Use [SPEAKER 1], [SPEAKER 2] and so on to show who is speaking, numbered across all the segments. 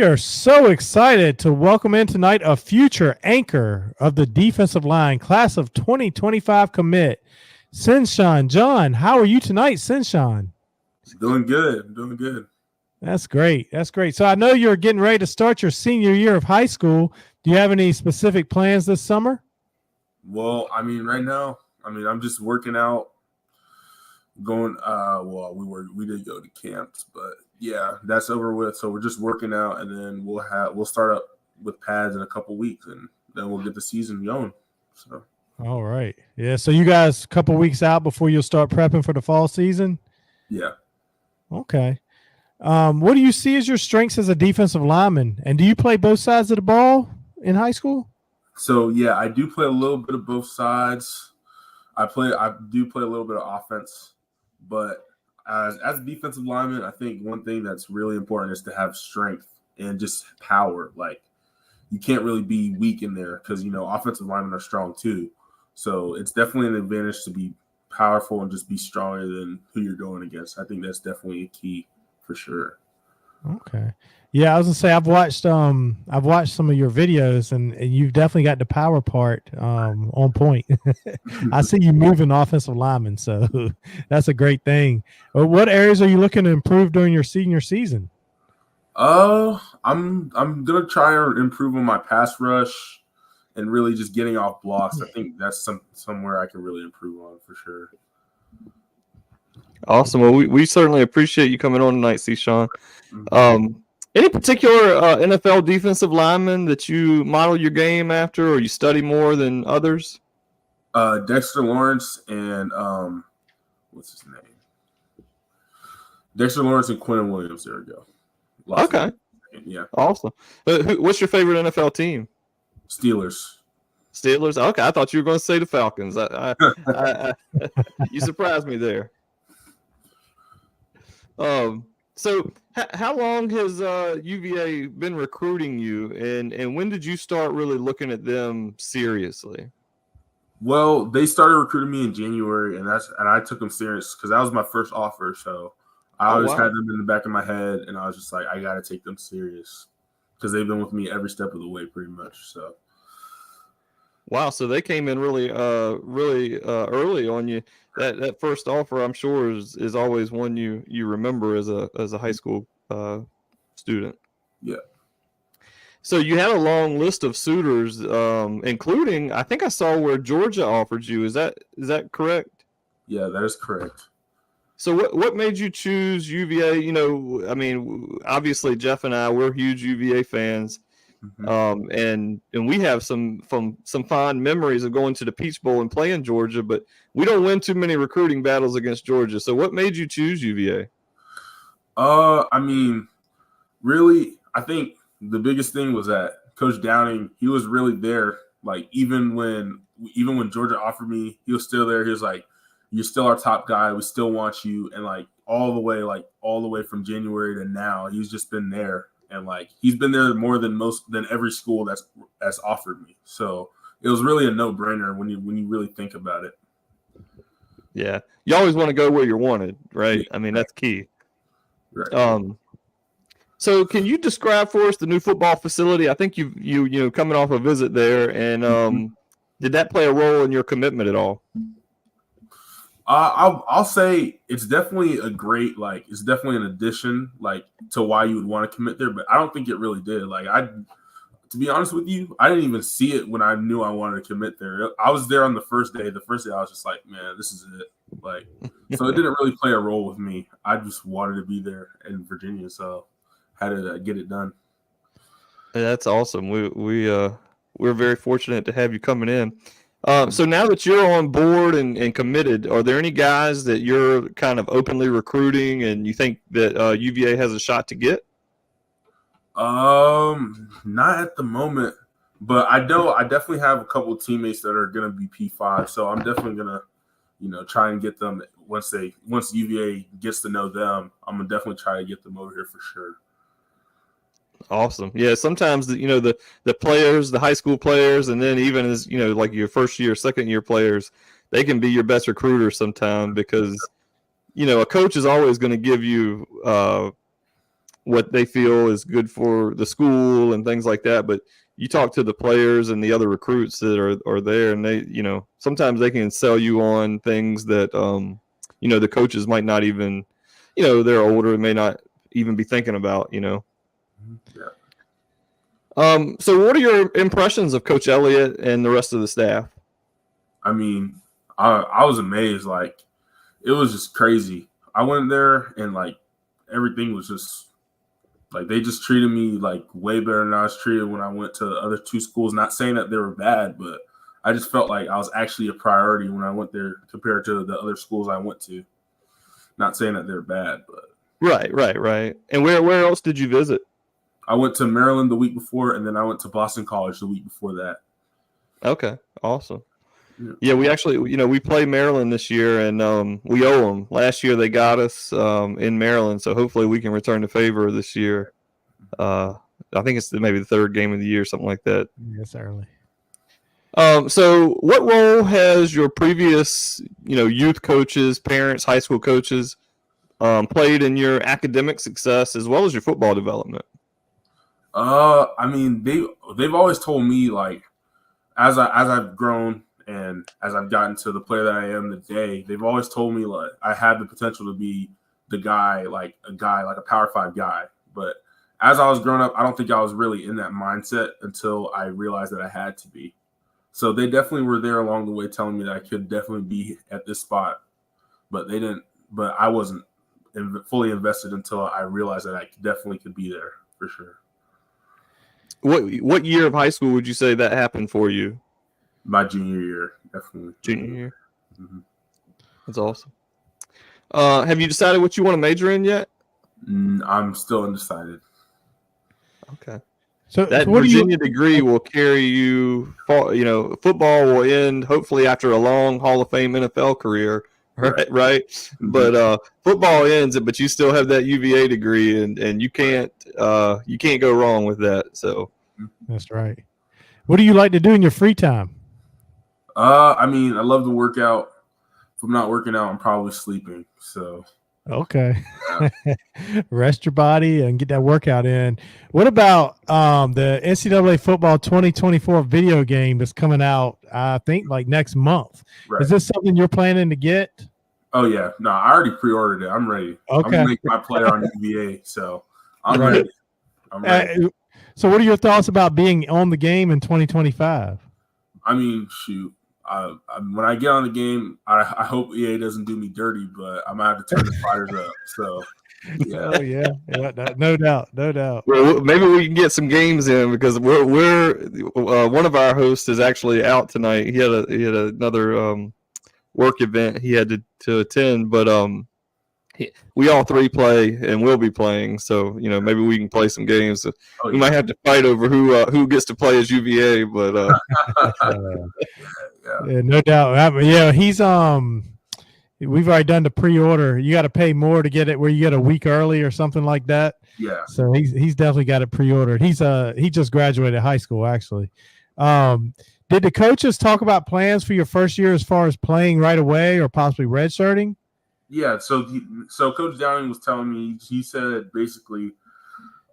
[SPEAKER 1] We are so excited to welcome in tonight a future anchor of the defensive line, class of 2025 commit, Sichan. John, how are you tonight, Sichan?
[SPEAKER 2] Doing good. Doing good.
[SPEAKER 1] That's great. That's great. So I know you're getting ready to start your senior year of high school. Do you have any specific plans this summer?
[SPEAKER 2] Well, right now, I'm just working out, going. We did go to camps, but yeah, that's over with. So we're just working out, and then we'll start up with pads in a couple weeks, and then we'll get the season going. So.
[SPEAKER 1] All right. Yeah. So you guys a couple weeks out before you'll start prepping for the fall season?
[SPEAKER 2] Yeah.
[SPEAKER 1] Okay. What do you see as your strengths as a defensive lineman? And do you play both sides of the ball in high school?
[SPEAKER 2] So yeah, I do play a little bit of both sides. I do play a little bit of offense, but as a defensive lineman, I think one thing that's really important is to have strength and just power. Like you can't really be weak in there because offensive linemen are strong too. So it's definitely an advantage to be powerful and just be stronger than who you're going against. I think that's definitely a key for sure.
[SPEAKER 1] Okay. Yeah, I was gonna say I've watched some of your videos and you've definitely got the power part on point. I see you moving offensive linemen, so that's a great thing. What areas are you looking to improve during your senior season?
[SPEAKER 2] I'm gonna try and improve on my pass rush and really just getting off blocks. I think that's somewhere I can really improve on for sure.
[SPEAKER 3] Awesome. Well, we certainly appreciate you coming on tonight, Sichan. Any particular NFL defensive lineman that you model your game after or you study more than others?
[SPEAKER 2] Dexter Lawrence and what's his name? Dexter Lawrence and Quentin Williams. There we go.
[SPEAKER 3] Okay.
[SPEAKER 2] Yeah.
[SPEAKER 3] Awesome. What's your favorite NFL team?
[SPEAKER 2] Steelers.
[SPEAKER 3] Okay, I thought you were going to say the Falcons. You surprised me there. So how long has UVA been recruiting you, and when did you start really looking at them seriously?
[SPEAKER 2] Well, they started recruiting me in January, and I took them serious because that was my first offer. So I always had them in the back of my head, and I was just like, I got to take them serious because they've been with me every step of the way, pretty much. So.
[SPEAKER 3] Wow, so they came in really early on you. That first offer, I'm sure, is always one you remember as a high school student.
[SPEAKER 2] Yeah.
[SPEAKER 3] So you had a long list of suitors, including I think I saw where Georgia offered you. Is that correct?
[SPEAKER 2] Yeah, that is correct.
[SPEAKER 3] So what made you choose UVA? Obviously Jeff and I, we're huge UVA fans. And we have some fond memories of going to the Peach Bowl and playing Georgia, but we don't win too many recruiting battles against Georgia. So what made you choose UVA?
[SPEAKER 2] Really, I think the biggest thing was that Coach Downing, he was really there. Like even when Georgia offered me, he was still there. He was like, "You're still our top guy. We still want you." And all the way from January to now, he's just been there. And he's been there more than every school that's offered me. So it was really a no-brainer when you really think about it.
[SPEAKER 3] Yeah, you always want to go where you're wanted, right?
[SPEAKER 2] Yeah.
[SPEAKER 3] That's key.
[SPEAKER 2] Right.
[SPEAKER 3] So can you describe for us the new football facility? I think you coming off a visit there, and did that play a role in your commitment at all?
[SPEAKER 2] I'll say it's definitely it's definitely an addition to why you would want to commit there, but I don't think it really did. To be honest with you, I didn't even see it when I knew I wanted to commit there. I was there on the first day. The first day I was just like, man, this is it. So it didn't really play a role with me. I just wanted to be there in Virginia, so had to get it done.
[SPEAKER 3] That's awesome. We're very fortunate to have you coming in. So now that you're on board and committed, are there any guys that you're kind of openly recruiting and you think that UVA has a shot to get?
[SPEAKER 2] Not at the moment, but I definitely have a couple of teammates that are going to be P5, so I'm definitely going to, try and get them once UVA gets to know them. I'm going to definitely try to get them over here for sure.
[SPEAKER 3] Awesome. Yeah, sometimes the players, the high school players, and then even as your first year, second year players, they can be your best recruiters sometimes because a coach is always going to give you what they feel is good for the school and things like that. But you talk to the players and the other recruits that are there, and they, sometimes they can sell you on things that, the coaches might not even, they're older and may not even be thinking about,
[SPEAKER 2] Yeah.
[SPEAKER 3] So what are your impressions of Coach Elliott and the rest of the staff?
[SPEAKER 2] I mean, I was amazed. Like, it was just crazy. I went there and like everything was just like they just treated me like way better than I was treated when I went to the other two schools. Not saying that they were bad, but I just felt like I was actually a priority when I went there compared to the other schools I went to. Not saying that they're bad, but
[SPEAKER 3] Right. And where else did you visit?
[SPEAKER 2] I went to Maryland the week before, and then I went to Boston College the week before that.
[SPEAKER 3] Okay, awesome. Yeah, we actually, we play Maryland this year, and we owe them. Last year they got us in Maryland, so hopefully we can return the favor this year. I think it's maybe the third game of the year, something like that.
[SPEAKER 1] Yes, early.
[SPEAKER 3] So what role has your previous, youth coaches, parents, high school coaches played in your academic success as well as your football development?
[SPEAKER 2] I mean, they've always told me, like, as I've grown and as I've gotten to the player that I am today, they've always told me like I had the potential to be the guy, like a Power 5 guy. But as I was growing up, I don't think I was really in that mindset until I realized that I had to be. So they definitely were there along the way telling me that I could definitely be at this spot, but they didn't. But I wasn't fully invested until I realized that I definitely could be there for sure.
[SPEAKER 3] What year of high school would you say that happened for you?
[SPEAKER 2] My junior year, definitely.
[SPEAKER 3] Junior year.
[SPEAKER 2] Mm-hmm.
[SPEAKER 3] That's awesome. Have you decided what you want to major in yet?
[SPEAKER 2] I'm still undecided.
[SPEAKER 3] Okay.
[SPEAKER 1] So
[SPEAKER 3] that
[SPEAKER 1] what
[SPEAKER 3] Virginia degree will carry you. Football will end hopefully after a long Hall of Fame NFL career. Right.
[SPEAKER 2] Mm-hmm.
[SPEAKER 3] But football ends, but you still have that UVA degree, and you can't go wrong with that. So
[SPEAKER 1] that's right. What do you like to do in your free time?
[SPEAKER 2] I mean, I love to work out. If I'm not working out, I'm probably sleeping. So
[SPEAKER 1] okay, rest your body and get that workout in. What about the NCAA football 2024 video game that's coming out? I think like next month. Right. Is this something you're planning to get?
[SPEAKER 2] Oh yeah, no, I already pre-ordered it. I'm ready. Okay. I'm gonna make my player on UVA, so I'm ready. I'm ready.
[SPEAKER 1] So, what are your thoughts about being on the game in 2025?
[SPEAKER 2] I mean, shoot. When I get on the game, I hope EA doesn't do me dirty, but I might have to turn the fighters up. So, yeah.
[SPEAKER 1] Oh yeah, no doubt.
[SPEAKER 3] Well, maybe we can get some games in because we're one of our hosts is actually out tonight. He had another work event he had to attend, but we all three play and will be playing. So maybe we can play some games. We might have to fight over who gets to play as UVA, but
[SPEAKER 1] yeah, no doubt. Yeah, he's we've already done the pre-order. You got to pay more to get it where you get a week early or something like that.
[SPEAKER 2] Yeah.
[SPEAKER 1] So he's definitely got it pre-ordered. He just graduated high school actually. Did the coaches talk about plans for your first year as far as playing right away or possibly redshirting?
[SPEAKER 2] Yeah, so Coach Downing was telling me, he said basically,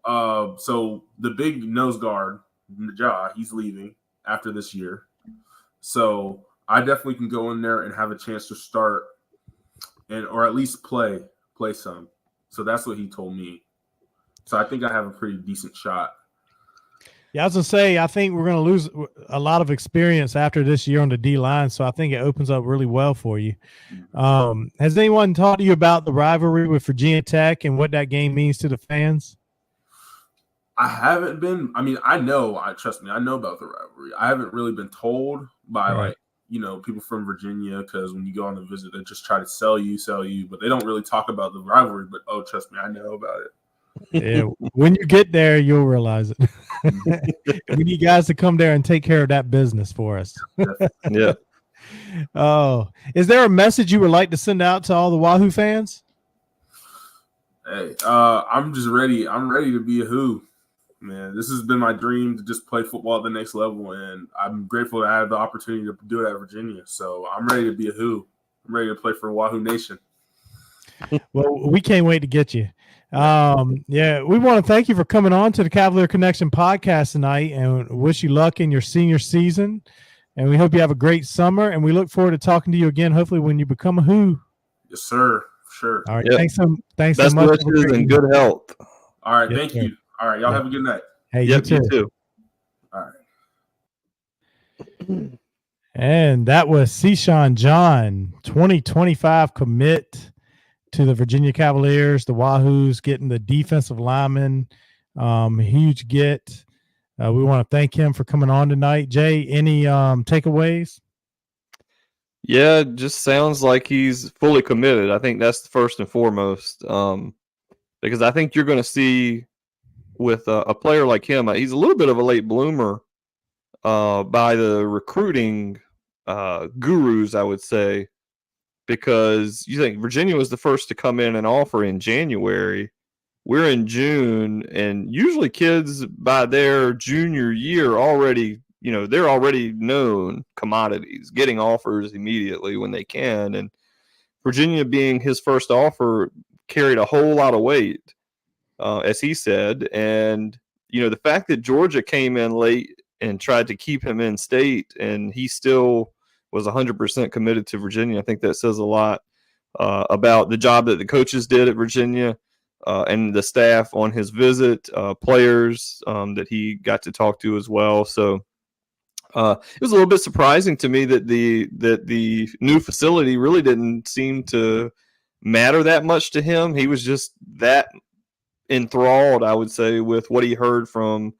[SPEAKER 2] so the big nose guard, Najah, he's leaving after this year. So I definitely can go in there and have a chance to start or at least play some. So that's what he told me. So I think I have a pretty decent shot.
[SPEAKER 1] Yeah, I was going to say, I think we're going to lose a lot of experience after this year on the D-line, so I think it opens up really well for you. Has anyone talked to you about the rivalry with Virginia Tech and what that game means to the fans?
[SPEAKER 2] I haven't been – I mean, trust me, I know about the rivalry. I haven't really been told by, people from Virginia because when you go on the visit, they just try to sell you, but they don't really talk about the rivalry. But, trust me, I know about it.
[SPEAKER 1] Yeah, when you get there, you'll realize it. We need guys to come there and take care of that business for us.
[SPEAKER 3] Yeah.
[SPEAKER 1] Oh, is there a message you would like to send out to all the Wahoo fans?
[SPEAKER 2] Hey, I'm just ready. I'm ready to be a Who. Man, this has been my dream to just play football at the next level, and I'm grateful to have the opportunity to do it at Virginia. So I'm ready to be a Who. I'm ready to play for Wahoo Nation.
[SPEAKER 1] Well, we can't wait to get you. Yeah, we want to thank you for coming on to the Cavalier Connection podcast tonight, and wish you luck in your senior season. And we hope you have a great summer. And we look forward to talking to you again, hopefully when you become a Who.
[SPEAKER 2] Yes, sir. Sure.
[SPEAKER 1] All right.
[SPEAKER 3] Yep.
[SPEAKER 1] Thanks
[SPEAKER 3] Best
[SPEAKER 1] so much.
[SPEAKER 3] wishes and good health.
[SPEAKER 2] All right.
[SPEAKER 1] Yes,
[SPEAKER 2] Thank
[SPEAKER 1] sir.
[SPEAKER 2] you. All right. Y'all
[SPEAKER 1] Yep.
[SPEAKER 2] have a good night.
[SPEAKER 1] Hey,
[SPEAKER 3] Yep,
[SPEAKER 1] you too.
[SPEAKER 2] All right.
[SPEAKER 1] And that was Sichan John, 2025 commit to the Virginia Cavaliers. The Wahoos getting the defensive lineman. Huge get. We want to thank him for coming on tonight. Jay, any takeaways?
[SPEAKER 3] Yeah, just sounds like he's fully committed. I think that's first and foremost. Because I think you're going to see with a player like him, he's a little bit of a late bloomer by the recruiting gurus, I would say, because you think Virginia was the first to come in and offer in January. We're in June, and usually kids by their junior year already, they're already known commodities, getting offers immediately when they can. And Virginia being his first offer carried a whole lot of weight, as he said. And, the fact that Georgia came in late and tried to keep him in state, and he still was 100% committed to Virginia, I think that says a lot about the job that the coaches did at Virginia and the staff on his visit, players that he got to talk to as well. So it was a little bit surprising to me that the new facility really didn't seem to matter that much to him. He was just that enthralled, I would say, with what he heard from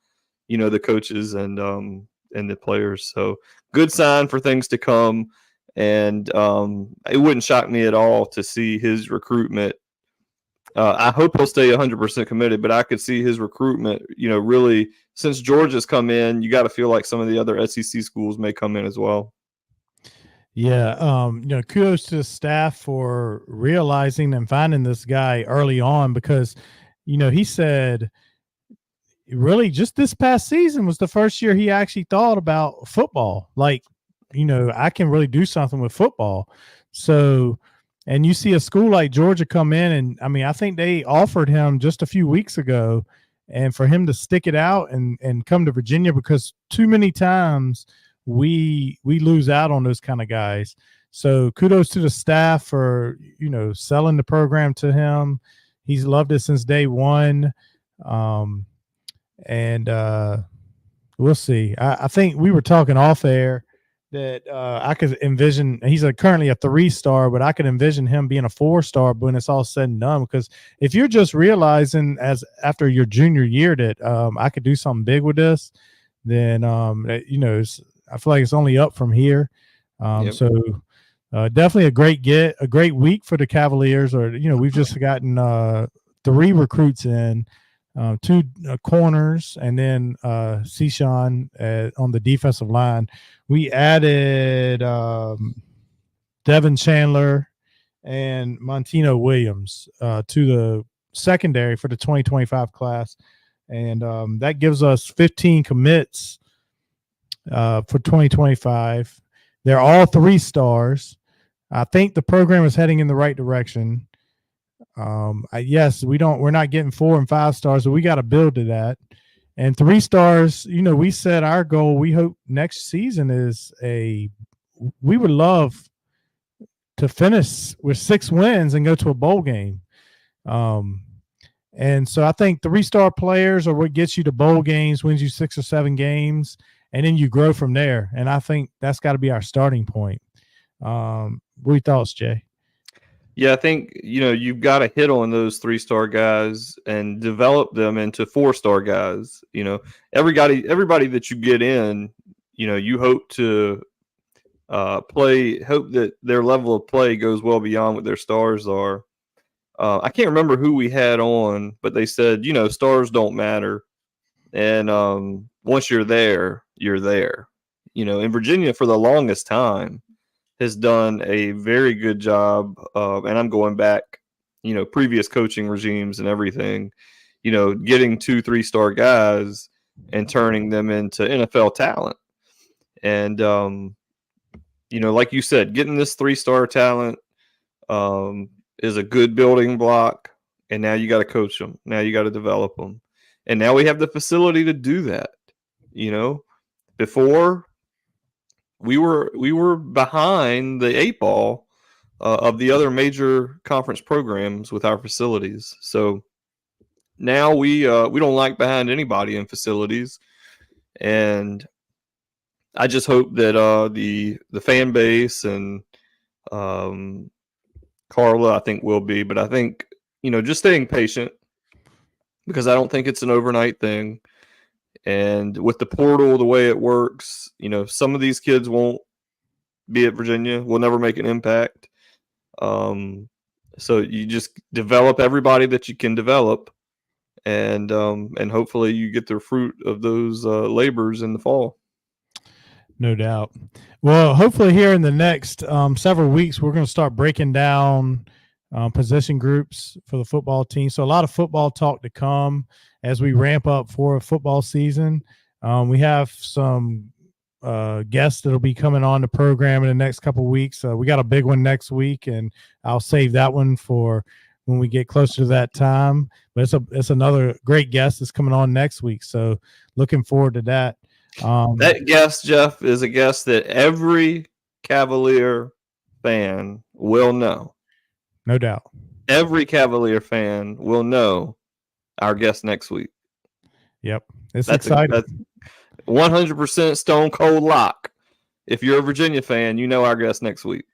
[SPEAKER 3] the coaches and the players. So good sign for things to come. And it wouldn't shock me at all to see his recruitment. I hope he'll stay 100% committed, but I could see his recruitment, really, since Georgia's come in, you got to feel like some of the other SEC schools may come in as well.
[SPEAKER 1] Yeah. Kudos to the staff for realizing and finding this guy early on, because, he said really just this past season was the first year he actually thought about football. Like, I can really do something with football. So, and you see a school like Georgia come in, and I think they offered him just a few weeks ago, and for him to stick it out and come to Virginia, because too many times we lose out on those kind of guys. So kudos to the staff for, selling the program to him. He's loved it since day one. And we'll see. I think we were talking off air that I could envision, he's currently a 3-star, but I could envision him being a 4-star when it's all said and done. Because if you're just realizing after your junior year that I could do something big with this, then I feel like it's only up from here.
[SPEAKER 3] Yep.
[SPEAKER 1] So definitely a great week for the Cavaliers. Or we've just gotten 3 recruits in. 2 corners, and then Sichan on the defensive line. We added Devin Chandler and Montino Williams to the secondary for the 2025 class, and that gives us 15 commits for 2025. They're all 3-stars. I think the program is heading in the right direction. Yes, we're not getting 4 and 5 stars, but we got to build to that. And 3 stars, we set our goal. We hope next season we would love to finish with 6 wins and go to a bowl game. And so I think 3-star players are what gets you to bowl games, wins you 6 or 7 games, and then you grow from there. And I think that's got to be our starting point. What are your thoughts, Jay?
[SPEAKER 3] Yeah, I think, you've got to hit on those 3-star guys and develop them into 4-star guys. Everybody that you get in, you hope to hope that their level of play goes well beyond what their stars are. I can't remember who we had on, but they said, stars don't matter. And once you're there, you're there. In Virginia for the longest time has done a very good job of, and I'm going back, previous coaching regimes and everything, getting 2 3-star guys and turning them into NFL talent. And, like you said, getting this 3-star talent is a good building block. and now you got to coach them. Now you got to develop them, and now we have the facility to do that. Before we were behind the 8 ball of the other major conference programs with our facilities. So now we don't lag behind anybody in facilities, and I just hope that the fan base and Carla, I think, will be, but I think just staying patient, because I don't think it's an overnight thing. And with the portal, the way it works, some of these kids won't be at Virginia, will never make an impact. So you just develop everybody that you can develop, and hopefully you get the fruit of those labors in the fall.
[SPEAKER 1] No doubt. Well, hopefully here in the next several weeks, we're going to start breaking down position groups for the football team. So a lot of football talk to come as we ramp up for a football season. We have some guests that'll be coming on the program in the next couple of weeks. We got a big one next week, and I'll save that one for when we get closer to that time. But it's another great guest that's coming on next week. So looking forward to that.
[SPEAKER 3] That guest, Jeff, is a guest that every Cavalier fan will know.
[SPEAKER 1] No doubt.
[SPEAKER 3] Every Cavalier fan will know our guest next week.
[SPEAKER 1] Yep. That's exciting.
[SPEAKER 3] That's 100% stone cold lock. If you're a Virginia fan, you know our guest next week.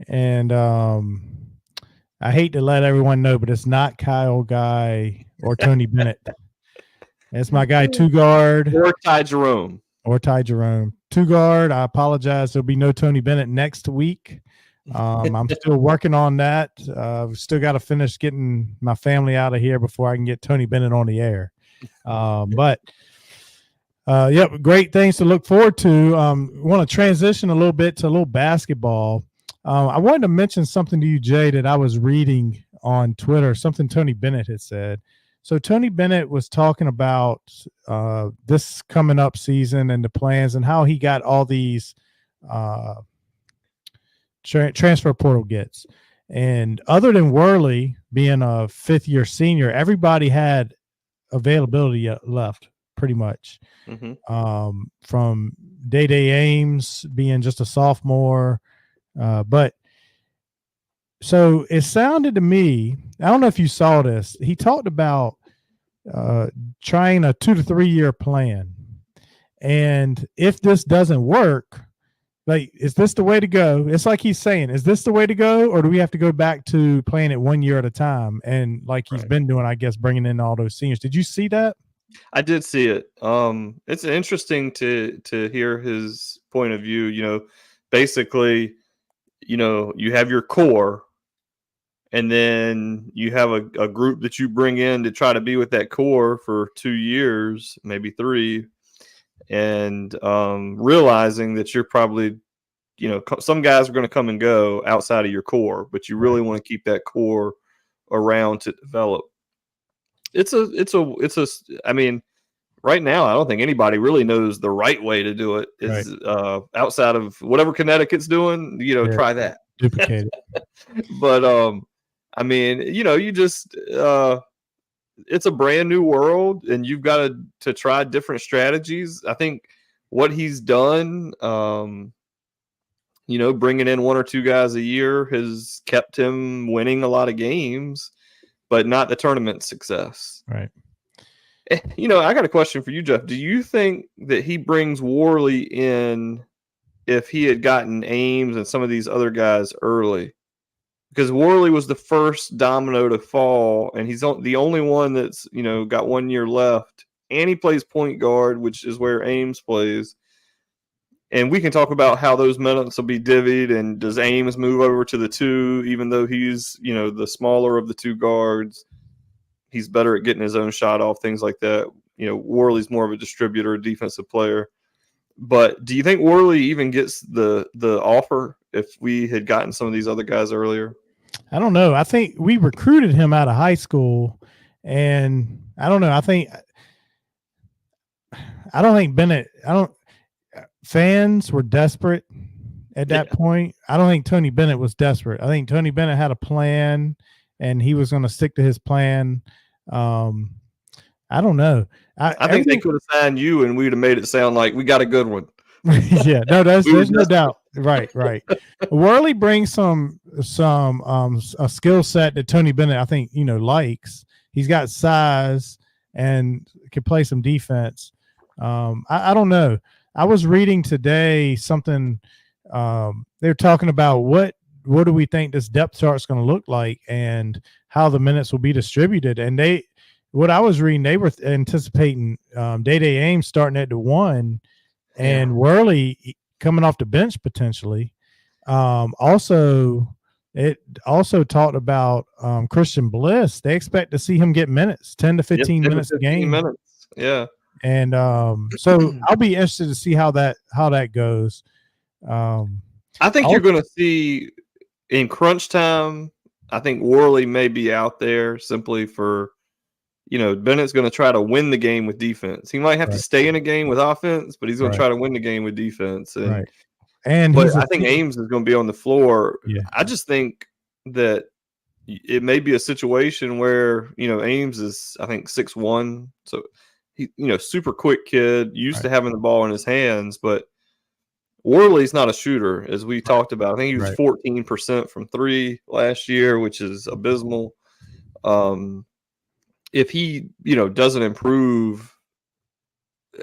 [SPEAKER 1] And I hate to let everyone know, but it's not Kyle Guy or Tony Bennett. It's my guy, 2-guard.
[SPEAKER 3] Or Ty Jerome.
[SPEAKER 1] 2-guard. I apologize. There'll be no Tony Bennett next week. I'm still working on that. I've still got to finish getting my family out of here before I can get Tony Bennett on the air. But great things to look forward to. Want to transition a little bit to a little basketball. I wanted to mention something to you, Jay, that I was reading on Twitter, something Tony Bennett had said. So Tony Bennett was talking about this coming up season and the plans and how he got all these transfer portal gets. And other than Worley being a fifth-year senior, everybody had availability left pretty much. Mm-hmm. From Day-Day Ames being just a sophomore. But so it sounded to me, I don't know if you saw this, he talked about trying a 2 to 3 year plan. And if this doesn't work, like, is this the way to go? It's like he's saying, is this the way to go? Or do we have to go back to playing it 1 year at a time? And like he's been doing, I guess, bringing in all those seniors. Did you see that?
[SPEAKER 3] I did see it. It's interesting to hear his point of view. Basically, you have your core, and then you have a group that you bring in to try to be with that core for 2 years, maybe 3, and realizing that you're probably, some guys are going to come and go outside of your core, but you really want to keep that core around to develop. I mean, right now, I don't think anybody really knows the right way to do it. Is outside of whatever Connecticut's doing, try that.
[SPEAKER 1] Duplicate it.
[SPEAKER 3] But I mean, you just it's a brand new world, and you've got to try different strategies. I think what he's done, bringing in 1 or 2 guys a year has kept him winning a lot of games, but not the tournament success.
[SPEAKER 1] Right.
[SPEAKER 3] I got a question for you, Jeff. Do you think that he brings Worley in if he had gotten Ames and some of these other guys early? Because Worley was the first domino to fall, and he's the only one that's, got 1 year left. And he plays point guard, which is where Ames plays. And we can talk about how those minutes will be divvied, and does Ames move over to the 2, even though he's, the smaller of the 2 guards. He's better at getting his own shot off, things like that. Worley's more of a distributor, a defensive player. But do you think Worley even gets the offer if we had gotten some of these other guys earlier?
[SPEAKER 1] I don't know. I think we recruited him out of high school, and I don't know. I don't think Bennett. Fans were desperate at that point. I don't think Tony Bennett was desperate. I think Tony Bennett had a plan, and he was going to stick to his plan. I don't know.
[SPEAKER 3] I think they could have signed you, and we'd have made it sound like we got a good one.
[SPEAKER 1] Yeah, no, there's no doubt. Right. Worley brings a skill set that Tony Bennett, I think, likes. He's got size and can play some defense. I don't know. I was reading today something. They're talking about what do we think this depth chart is going to look like and how the minutes will be distributed. And what I was reading, they were anticipating Day Ames starting at the 1 and Worley coming off the bench potentially. It also talked about Christian Bliss. They expect to see him get minutes, 10 to 15 minutes a game.
[SPEAKER 3] Yeah.
[SPEAKER 1] And so I'll be interested to see how that goes.
[SPEAKER 3] I think you're going to see in crunch time. I think Worley may be out there simply for, Bennett's going to try to win the game with defense. He might have to stay in a game with offense, but he's going to try to win the game with defense. But I think Ames is going to be on the floor.
[SPEAKER 1] Yeah.
[SPEAKER 3] I just think that it may be a situation where, Ames is, I think, 6'1". So he, super quick kid, used to having the ball in his hands, but Worley's not a shooter, as we talked about. I think he was 14% from 3 last year, which is abysmal. If he, doesn't improve,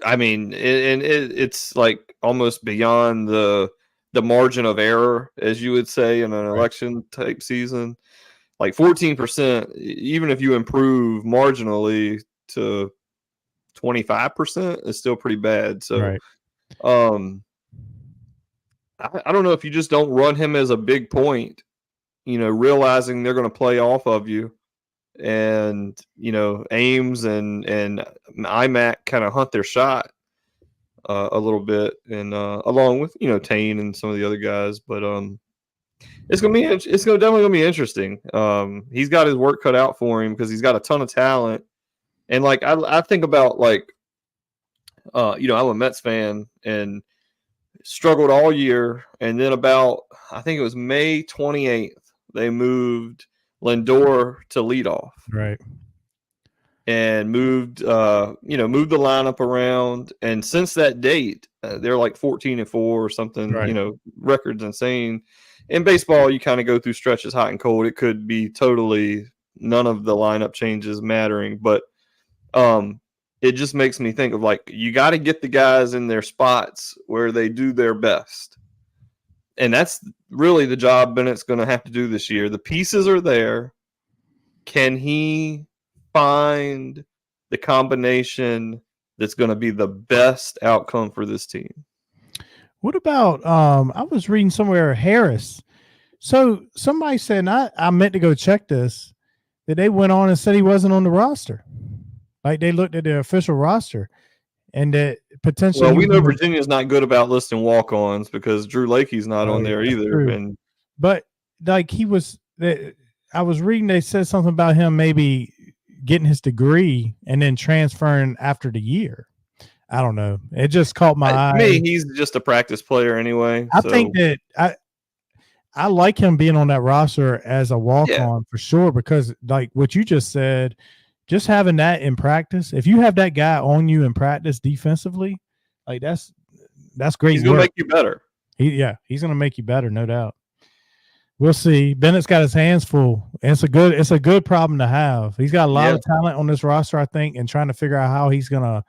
[SPEAKER 3] I mean, it's like almost beyond the margin of error, as you would say in an election type season. Like 14%, even if you improve marginally to 25%, is still pretty bad. So, I don't know if you just don't run him as a big point, realizing they're going to play off of you. And, Ames and IMAC kind of hunt their shot a little bit, and along with, Tane and some of the other guys. But it's definitely gonna be interesting. He's got his work cut out for him because he's got a ton of talent. And like I think about like I'm a Mets fan and struggled all year, and then about I think it was May 28th they moved Lindor to leadoff, and moved the lineup around. And since that date, they're like 14-4 or something. Record's insane. In baseball, you kind of go through stretches hot and cold. It could be totally none of the lineup changes mattering, but it just makes me think of like you got to get the guys in their spots where they do their best. And that's really the job Bennett's going to have to do this year. The pieces are there. Can he find the combination that's going to be the best outcome for this team?
[SPEAKER 1] What about I was reading somewhere Harris. So somebody said, I meant to go check this, that they went on and said he wasn't on the roster. Like they looked at the official roster. And that potentially,
[SPEAKER 3] well, we know Virginia's not good about listing walk-ons because Drew Lakey's not on there either.
[SPEAKER 1] But like I was reading, they said something about him maybe getting his degree and then transferring after the year. I don't know. It just caught my eye.
[SPEAKER 3] Me, he's just a practice player anyway.
[SPEAKER 1] I think that I like him being on that roster as a walk-on for sure, because like what you just said. Just having that in practice, if you have that guy on you in practice defensively, like that's great.
[SPEAKER 3] He's going to make you better.
[SPEAKER 1] He's going to make you better, no doubt. We'll see. Bennett's got his hands full. And it's a good problem to have. He's got a lot of talent on this roster, I think, and trying to figure out how he's going to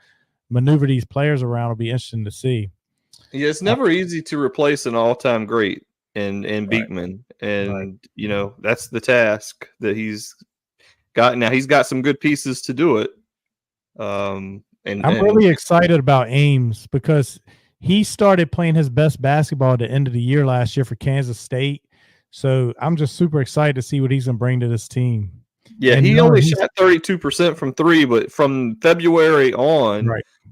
[SPEAKER 1] maneuver these players around will be interesting to see.
[SPEAKER 3] Yeah, it's never easy to replace an all-time great in Beekman, and that's the task that he's got. Now he's got some good pieces to do it. And I'm
[SPEAKER 1] really excited about Ames because he started playing his best basketball at the end of the year last year for Kansas State. So I'm just super excited to see what he's going to bring to this team.
[SPEAKER 3] Yeah, and he only shot 32% from 3, but from February on,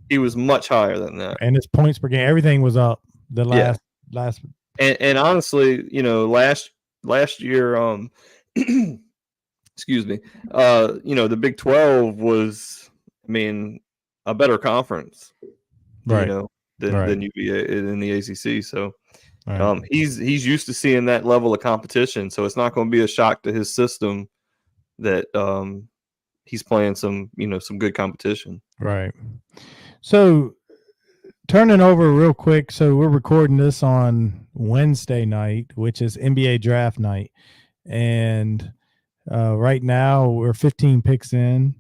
[SPEAKER 3] he was much higher than that.
[SPEAKER 1] And his points per game, everything was up the last.
[SPEAKER 3] And honestly, last year, excuse me, the Big 12 was, a better conference, than UVA in the ACC. So he's used to seeing that level of competition. So it's not going to be a shock to his system that he's playing some good competition.
[SPEAKER 1] Right. So turning over real quick. So we're recording this on Wednesday night, which is NBA draft night. And right now we're 15 picks in,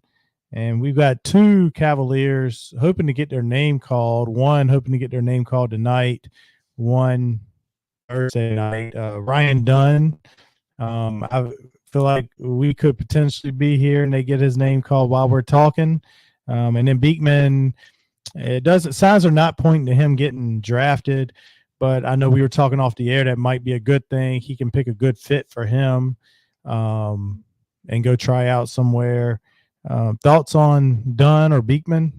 [SPEAKER 1] and we've got 2 Cavaliers hoping to get their name called. One hoping to get their name called tonight. One Thursday night. Ryan Dunn. I feel like we could potentially be here and they get his name called while we're talking. And then Beekman, signs are not pointing to him getting drafted, but I know we were talking off the air that might be a good thing. He can pick a good fit for him and go try out somewhere. Thoughts on Dunn or Beekman?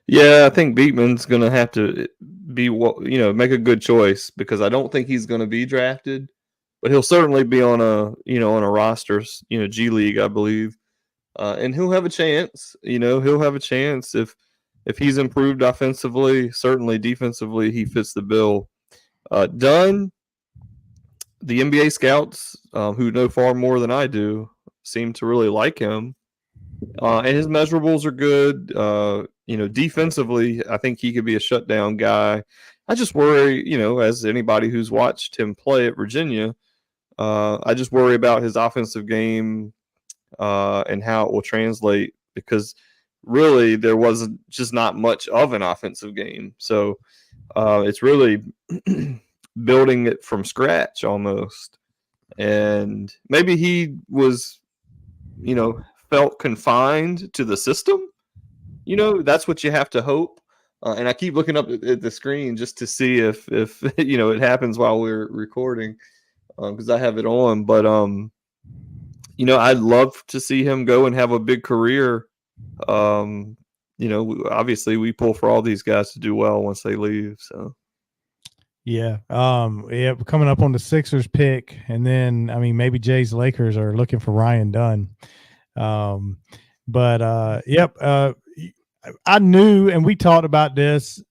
[SPEAKER 3] Yeah, I think Beekman's going to have to make a good choice, because I don't think he's going to be drafted, but he'll certainly be on a roster, G League, I believe. And he'll have a chance, he'll have a chance if he's improved offensively. Certainly defensively, he fits the bill. Dunn, the NBA scouts, who know far more than I do, seem to really like him. And his measurables are good. Defensively, I think he could be a shutdown guy. I just worry, as anybody who's watched him play at Virginia, I just worry about his offensive game and how it will translate, because really there wasn't just not much of an offensive game. So it's really building it from scratch almost. And maybe he was, felt confined to the system. That's what you have to hope. And I keep looking up at the screen just to see if it happens while we're recording, because I have it on. But I'd love to see him go and have a big career. Obviously we pull for all these guys to do well once they leave. So
[SPEAKER 1] yeah, coming up on the Sixers pick, and then maybe Jay's Lakers are looking for Ryan Dunn. I knew, and we talked about this,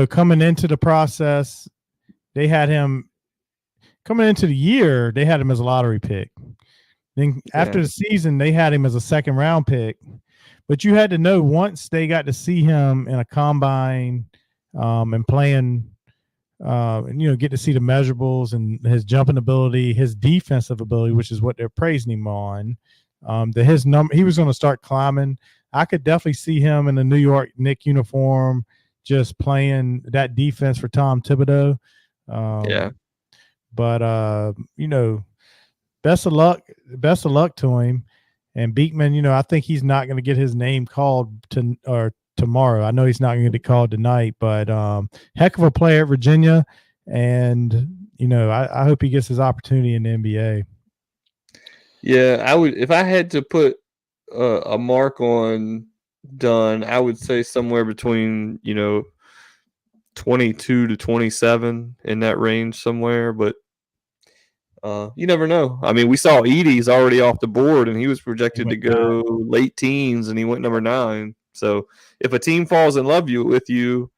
[SPEAKER 1] coming into the process, they had him coming into the year, they had him as a lottery pick. Then after the season, they had him as a 2nd round pick. But you had to know, once they got to see him in a combine and playing, get to see the measurables and his jumping ability, his defensive ability, which is what they're praising him on. His number, he was going to start climbing. I could definitely see him in the New York Knicks uniform, just playing that defense for Tom Thibodeau. But best of luck to him. And Beekman, I think he's not going to get his name called tomorrow. I know he's not going to get called tonight, but heck of a player at Virginia. And, I hope he gets his opportunity in the NBA.
[SPEAKER 3] Yeah, I would, if I had to put a mark on Dunn, I would say somewhere between, 22 to 27, in that range somewhere. But you never know. We saw Edey's already off the board, and he was projected to go late teens, and he went number 9. So if a team falls in love with you,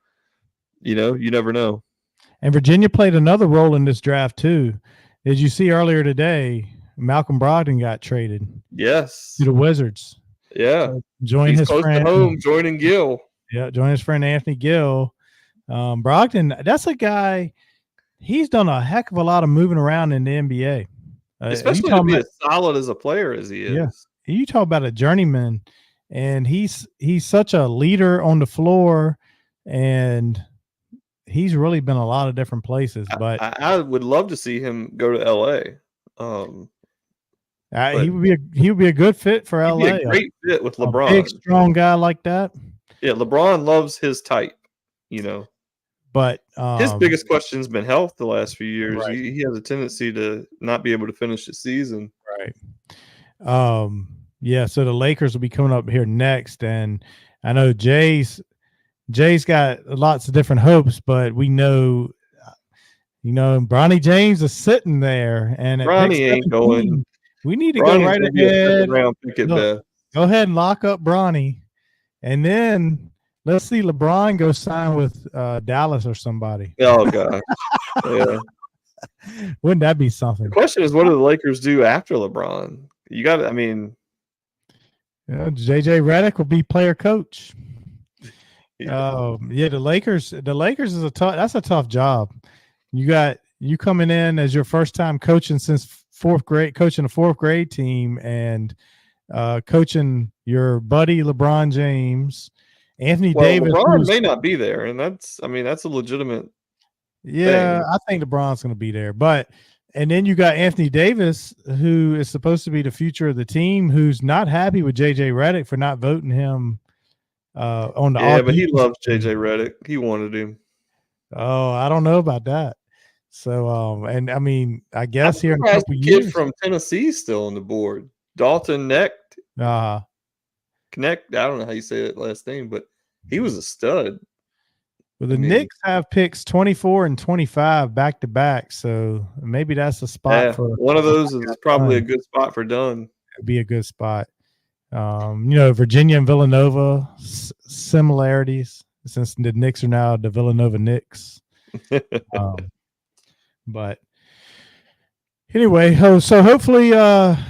[SPEAKER 3] you never know.
[SPEAKER 1] And Virginia played another role in this draft too. Did you see earlier today, Malcolm Brogdon got traded?
[SPEAKER 3] Yes.
[SPEAKER 1] To the Wizards.
[SPEAKER 3] Yeah.
[SPEAKER 1] Joining his friend.
[SPEAKER 3] To home, joining Gill.
[SPEAKER 1] Yeah, joining his friend Anthony Gill. Brogdon, that's a guy, he's done a heck of a lot of moving around in the NBA.
[SPEAKER 3] Especially to be as solid as a player as he is.
[SPEAKER 1] Yeah. You talk about a journeyman, and he's such a leader on the floor, and he's really been a lot of different places. But
[SPEAKER 3] I would love to see him go to LA.
[SPEAKER 1] He would be a good fit for LA.
[SPEAKER 3] Be a great fit with LeBron.
[SPEAKER 1] A big, strong guy like that.
[SPEAKER 3] Yeah, LeBron loves his type,
[SPEAKER 1] But
[SPEAKER 3] his biggest question has been health the last few years.
[SPEAKER 1] Right.
[SPEAKER 3] He has a tendency to not be able to finish the season.
[SPEAKER 1] Right. Yeah, so the Lakers will be coming up here next, and I know Jay's got lots of different hopes, but we know, Bronny James is sitting there, and
[SPEAKER 3] Bronny ain't going.
[SPEAKER 1] We need to go right ahead. Go ahead and lock up Bronny, and then let's see LeBron go sign with Dallas or somebody.
[SPEAKER 3] Oh God, yeah.
[SPEAKER 1] Wouldn't that be something?
[SPEAKER 3] The question is, what do the Lakers do after LeBron? You got to, I mean,
[SPEAKER 1] JJ Redick will be player coach.
[SPEAKER 3] yeah.
[SPEAKER 1] Yeah, the Lakers is that's a tough job. You coming in as your first time coaching since fourth grade, coaching a fourth grade team, and coaching your buddy LeBron James, Anthony Davis.
[SPEAKER 3] LeBron may not be there, and that's a legitimate
[SPEAKER 1] Yeah,
[SPEAKER 3] thing.
[SPEAKER 1] I think LeBron's going to be there, and then you got Anthony Davis, who is supposed to be the future of the team, who's not happy with JJ Redick for not voting him on the
[SPEAKER 3] Yeah, but he loves JJ Redick. He wanted him.
[SPEAKER 1] Oh, I don't know about that. So, and I mean, I guess here in a couple
[SPEAKER 3] the
[SPEAKER 1] years,
[SPEAKER 3] kid from Tennessee still on the board, Dalton Knecht. Knecht. I don't know how you say that last name, but he was a stud.
[SPEAKER 1] Well, the Knicks have picks 24 and 25 back to back, so maybe that's a spot for
[SPEAKER 3] one of those. Is probably a good spot for Dunn.
[SPEAKER 1] It'd be a good spot. Virginia and Villanova similarities, since the Knicks are now the Villanova Knicks. But anyway, so hopefully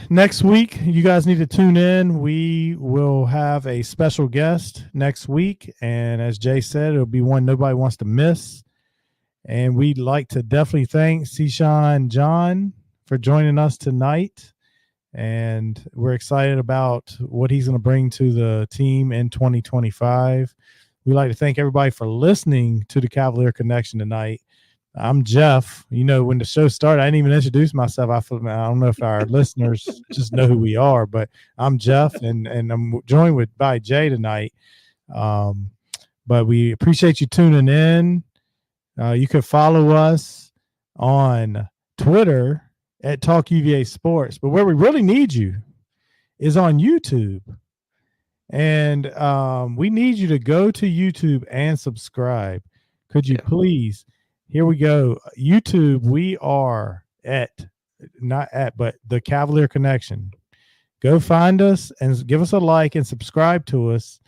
[SPEAKER 1] next week you guys need to tune in. We will have a special guest next week, and as Jay said, it'll be one nobody wants to miss. And we'd like to definitely thank Sichan John for joining us tonight. And we're excited about what he's going to bring to the team in 2025. We'd like to thank everybody for listening to the Cavalier Connection tonight. I'm Jeff. When the show started, I didn't even introduce myself. I don't know if our listeners just know who we are, but I'm Jeff, and I'm joined by Jay tonight. But we appreciate you tuning in. You can follow us on Twitter at Talk UVA Sports, but where we really need you is on YouTube. And we need you to go to YouTube and subscribe. Could you please? Here we go. YouTube, we are but the Cavalier Connection. Go find us and give us a like and subscribe to us.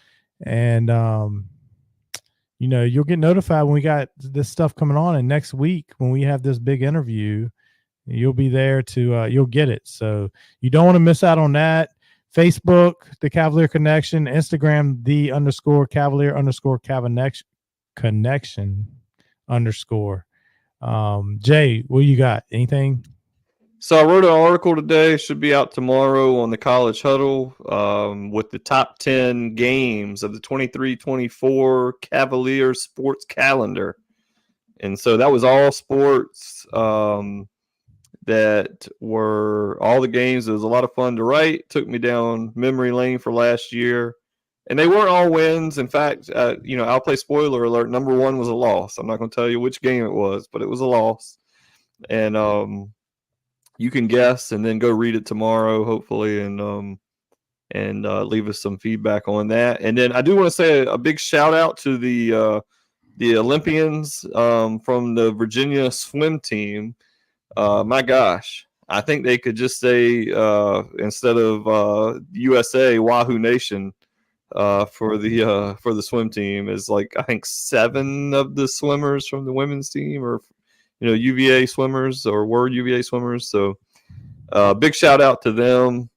[SPEAKER 1] And, you'll get notified when we got this stuff coming on. And next week, when we have this big interview, you'll be there you'll get it. So you don't want to miss out on that. Facebook, the Cavalier Connection, Instagram, _Cavalier_Connection. Jay, what you got? Anything?
[SPEAKER 3] So I wrote an article today, should be out tomorrow on the College Huddle, with the top 10 games of the 23-24 Cavalier sports calendar. And so that was all sports that were all the games. It was a lot of fun to write. Took me down memory lane for last year. And they weren't all wins. In fact, I'll play spoiler alert. Number one was a loss. I'm not going to tell you which game it was, but it was a loss. And you can guess and then go read it tomorrow, hopefully, and leave us some feedback on that. And then I do want to say a big shout out to the Olympians from the Virginia swim team. My gosh, I think they could just say instead of USA, Wahoo Nation. For the swim team is I think 7 of the swimmers from the women's team or UVA swimmers or were UVA swimmers. So big shout out to them.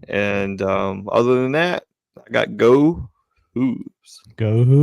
[SPEAKER 3] And other than that, I got Go Hoos.
[SPEAKER 1] Go Hoos.